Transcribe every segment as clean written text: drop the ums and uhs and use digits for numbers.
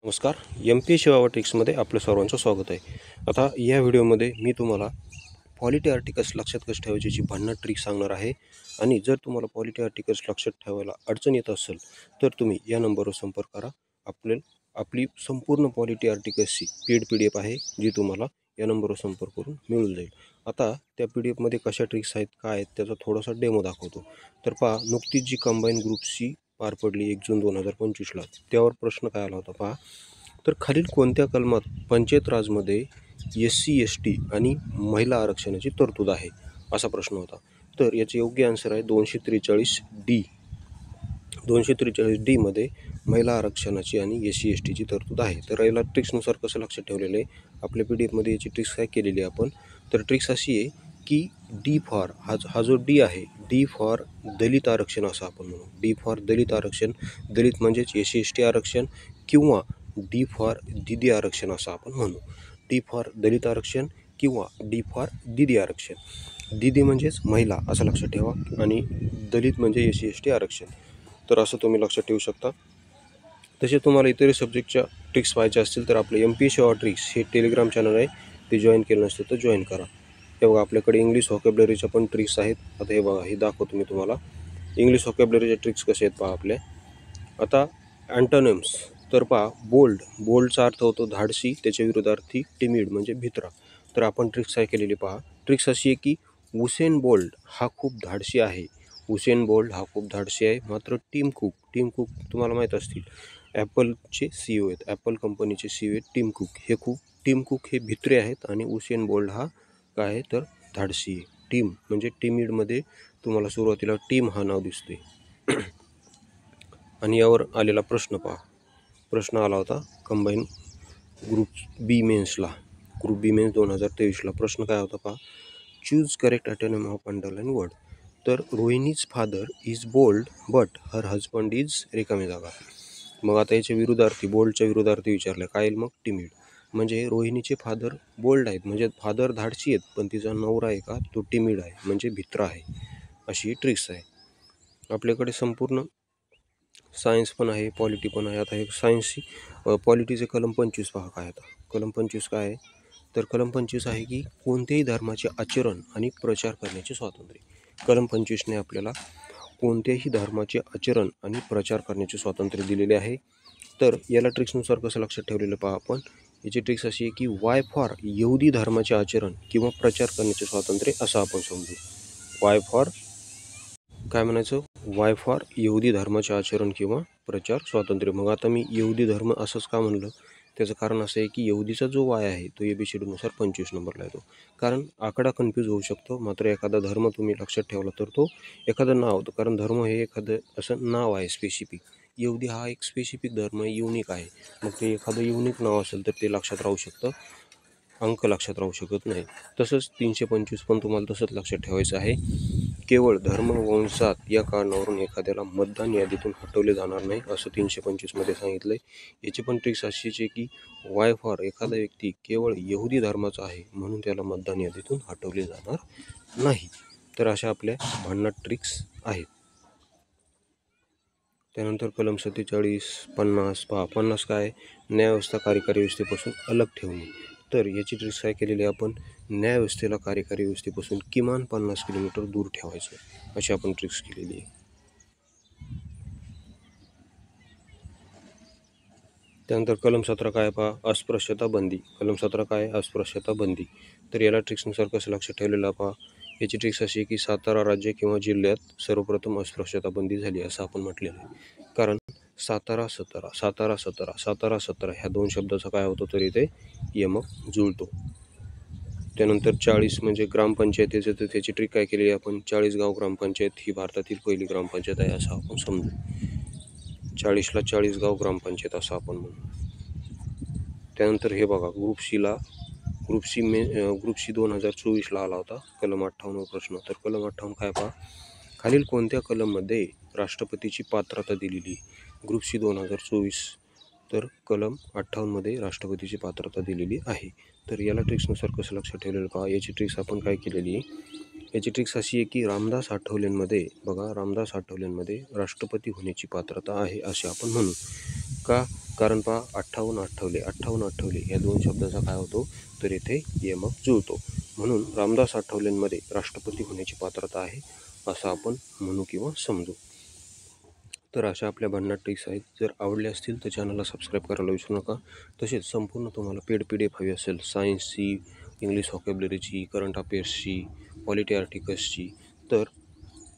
नमस्कार. MP सेवा ट्रिक्समध्ये आपलं सर्वांचं स्वागत आहे. आता या व्हिडिओमध्ये मी तुम्हाला पॉलिटी आर्टिकल्स लक्षात कसे ठेवायची याची भन्नाट ट्रिक सांगणार आहे. आणि जर तुम्हाला पॉलिटी आर्टिकल्स लक्षात ठेवायला अडचण येत असेल तर तुम्ही या नंबरवर संपर्क करा. आपली संपूर्ण पॉलिटी आर्टिकल्सची PDF आहे जी तुम्हाला या नंबरवर संपर्क करून मिळून जाईल. आता त्या PDFमध्ये कशा ट्रिक्स आहेत, काय आहेत त्याचा थोडासा डेमो दाखवतो. तर पहा, नुकतीच जी कंबाईन ग्रुपची पार पडली 1 जून 2025ला, त्यावर प्रश्न काय आला होता पहा. तर खालील कोणत्या कलमात पंचायत राजमध्ये SC ST आणि महिला आरक्षणाची तरतूद आहे, असा प्रश्न होता. तर याचे योग्य आन्सर आहे 243D. 243D मध्ये महिला आरक्षणाची आणि SC STची तरतूद आहे. तर याला ट्रिक्सनुसार कसं लक्षात ठेवलेलं आहे, आपल्या PDFमध्ये याची ट्रिक्स काय केलेली आहे आपण. तर ट्रिक्स अशी आहे की D फॉर हा जो D आहे, D फॉर दलित आरक्षण असं आपण म्हणू. D फॉर दलित आरक्षण, दलित म्हणजेच SC ST आरक्षण, किंवा D फॉर दीदी आरक्षण असं आपण म्हणू. D फॉर दलित आरक्षण किंवा D फॉर दीदी आरक्षण. दीदी म्हणजेच महिला असं लक्षात ठेवा आणि दलित म्हणजे SC ST आरक्षण. तर असं तुम्ही लक्षात ठेवू शकता. तसे तुम्हाला इतर सब्जेक्टच्या ट्रिक्स पाहायच्या असतील तर आपले MP सेवा ट्रिक्स हे टेलिग्राम चॅनल आहे, ते जॉईन केलं नसतं तर जॉईन करा. हे बघा, आपल्याकडे इंग्लिश व्होकॅब्युलरीच्या पण ट्रिक्स आहेत. आता हे बघा, हे दाखवतो मी तुम्हाला. इंग्लिश व्होकॅब्युलरीच्या ट्रिक्स कसे आहेत पहा आपल्या. आता अँटोनिम्स. तर पहा, बोल्डचा अर्थ होतो धाडसी, त्याच्या विरोधार्थी टिमिड म्हणजे भित्रा. तर आपण ट्रिक्स काय केलेली पहा. ट्रिक्स अशी आहे की उसेन बोल्ट हा खूप धाडसी आहे. उसेन बोल्ट हा खूप धाडसी आहे. मात्र टिम कुक तुम्हाला माहीत असतील, ॲपलचे CEO आहेत, ॲपल कंपनीचे CEO आहेत टिम कुक हे भित्रे आहेत आणि उसेन बोल्ट हा काय आहे तर धाडसी आहे. टिम म्हणजे टिमिडमध्ये तुम्हाला सुरुवातीला टीम हा नाव दिसते. आणि यावर आलेला प्रश्न पहा. प्रश्न आला होता कंबाईन ग्रुप बी मेन्सला, ग्रुप बी मेन्स 2023ला. प्रश्न काय होता पहा. Choose correct antonym of underline word. तर Rohini's father is bold but her husband is रिकामी जागा. मग आता याच्या विरुद्धार्थी, बोल्डच्या विरुद्धार्थी विचारलं काय येईल मग, टिमिड. म्हणजे रोहिणीचे फादर बोल्ड आहेत म्हणजे फादर धाडसी आहेत, पण तिचा नवरा आहे का तो टिमिड आहे म्हणजे भित्रा आहे. अशी ट्रिक्स आहे. आपल्याकडे संपूर्ण सायन्स पण आहे, पॉलिटी पण आहे. आता हे सायन्सची पॉलिटीचे कलम 25 पहा काय. आता कलम 25 काय आहे, तर कलम 25 आहे की कोणत्याही धर्माचे आचरण आणि प्रचार करण्याचे स्वातंत्र्य. कलम 25ने आपल्याला कोणत्याही धर्माचे आचरण आणि प्रचार करण्याचे स्वातंत्र्य दिलेले आहे. तर याला ट्रिक्सनुसार कसं लक्षात ठेवलेलं पहा आपण. याची ट्रिक्स अशी आहे की वाय फॉर यहुदी धर्माचे आचरण किंवा प्रचार करण्याचे स्वातंत्र्य असं आपण समजू. वाय फॉर काय म्हणायचं, वाय फॉर यहुदी धर्माचे आचरण किंवा प्रचार स्वातंत्र्य. मग आता मी यहुदी धर्म असंच का म्हणलं, त्याचं कारण असं आहे की यहुदीचा जो वाय आहे तो ABCDनुसार 25 नंबरला येतो. कारण आकडा कन्फ्यूज होऊ शकतो. मात्र एखादा धर्म तुम्ही लक्षात ठेवला तर तो एखादं नाव होतं, कारण धर्म हे एखादं असं नाव आहे स्पेसिफिक. यहुदी हा एक स्पेसिफिक धर्म आहे, युनिक आहे. मग ते एखादं युनिक नाव असेल तर ते लक्षात राहू शकतं, अंक लक्षात राहू शकत नाही. तसंच 325 पण तुम्हाला तसंच लक्षात ठेवायचं आहे. केवळ धर्म वंशात या कारणावरून एखाद्याला मतदान यादीतून हटवले जाणार नाही असं 325मध्ये सांगितलं आहे. याची पण ट्रिक्स अशीच आहे की वाय फॉर एखादा व्यक्ती केवळ यहुदी धर्माचा आहे म्हणून त्याला मतदान यादीतून हटवले जाणार नाही. तर अशा आपल्या भन्नाट ट्रिक्स आहेत. त्यानंतर कलम 47, 50 पहा. 50 काय, न्यायव्यवस्था कार्यकारी व्यवस्थेपासून अलग ठेवणे. तर याची ट्रिक्स काय केलेली आहे आपण, न्यायव्यवस्थेला कार्यकारी व्यवस्थेपासून किमान 50 किलोमीटर दूर ठेवायचं, अशी आपण ट्रिक्स केलेली आहे. त्यानंतर कलम 17 काय पहा, अस्पृश्यता बंदी. कलम 17 काय, अस्पृश्यता बंदी. तर याला ट्रिक्सनुसार कसं लक्षात ठेवलेलं पहा. याची ट्रिक्स अशी आहे की सातारा राज्य किंवा जिल्ह्यात सर्वप्रथम अस्पृश्यता बंदी झाली असं आपण म्हटलेलं आहे. कारण सातारा 17 ह्या दोन शब्दाचा काय होतो तरी ते यमक जुळतो. त्यानंतर 40 म्हणजे ग्रामपंचायतीचं, तर त्याची ट्रिक काय केलेली आपण, 40 गाव ग्रामपंचायत ही भारतातील पहिली ग्रामपंचायत आहे असं आपण समजू. 40ला 40 गाव ग्रामपंचायत असं आपण म्हणू. त्यानंतर हे बघा, ग्रुप सी 2024ला आला होता कलम 58 प्रश्न. तर कलम 58 काय पहा, खालील कोणत्या कलममध्ये राष्ट्रपतीची पात्रता दिलेली. Group C 2024. तर कलम 58मध्ये राष्ट्रपतीची पात्रता दिलेली आहे. तर याला ट्रिक्सनुसार कसं लक्षात ठेवलेलं पहा. याची ट्रिक्स आपण काय केलेली आहे, याची ट्रिक्स अशी आहे की रामदास आठवलेंमध्ये बघा, रामदास आठवलेंमध्ये राष्ट्रपती होण्याची पात्रता आहे असे आपण म्हणू का? कारण पहा 58 आठवले या दोन शब्दाचा काय होतो तर इथे यमक जुळतो, म्हणून रामदास आठवलेंमध्ये राष्ट्रपती होण्याची पात्रता आहे असं आपण म्हणू किंवा समजू. तर अशा आपल्या भन्नाट ट्रिक्स आहेत. जर आवडले असतील तर चॅनलला सबस्क्राईब करायला विसरू नका. तसेच संपूर्ण तुम्हाला पेड PDF हवी असेल सायन्सची, इंग्लिश व्हॉकॅब्युलरीची, करंट अफेअर्सची, पॉलिटी आर्टिकल्सची, तर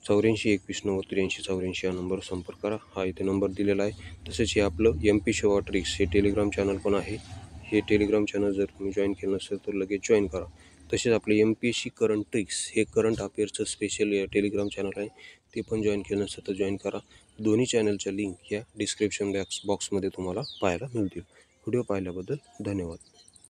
84 21 90 83 84 या नंबरवर संपर्क करा. हा इथे नंबर दिलेला आहे. तसेच हे आपलं MP शेवा ट्रिक्स हे टेलिग्राम चॅनल पण आहे. हे टेलिग्राम चॅनल जर तुम्ही जॉईन केलं नसेल तर लगेच जॉईन करा. तसेच आपले MPSC करंट ट्रिक्स हे करंट अफेअर्सचं स्पेशल टेलिग्राम चॅनल आहे, ते पण जॉईन केलं नसेल तर जॉईन करा. दोन्ही चॅनलच्या लिंक या डिस्क्रिप्शन बॉक्समध्ये तुम्हाला पाहायला मिळतील. व्हिडिओ पाहिल्याबद्दल धन्यवाद.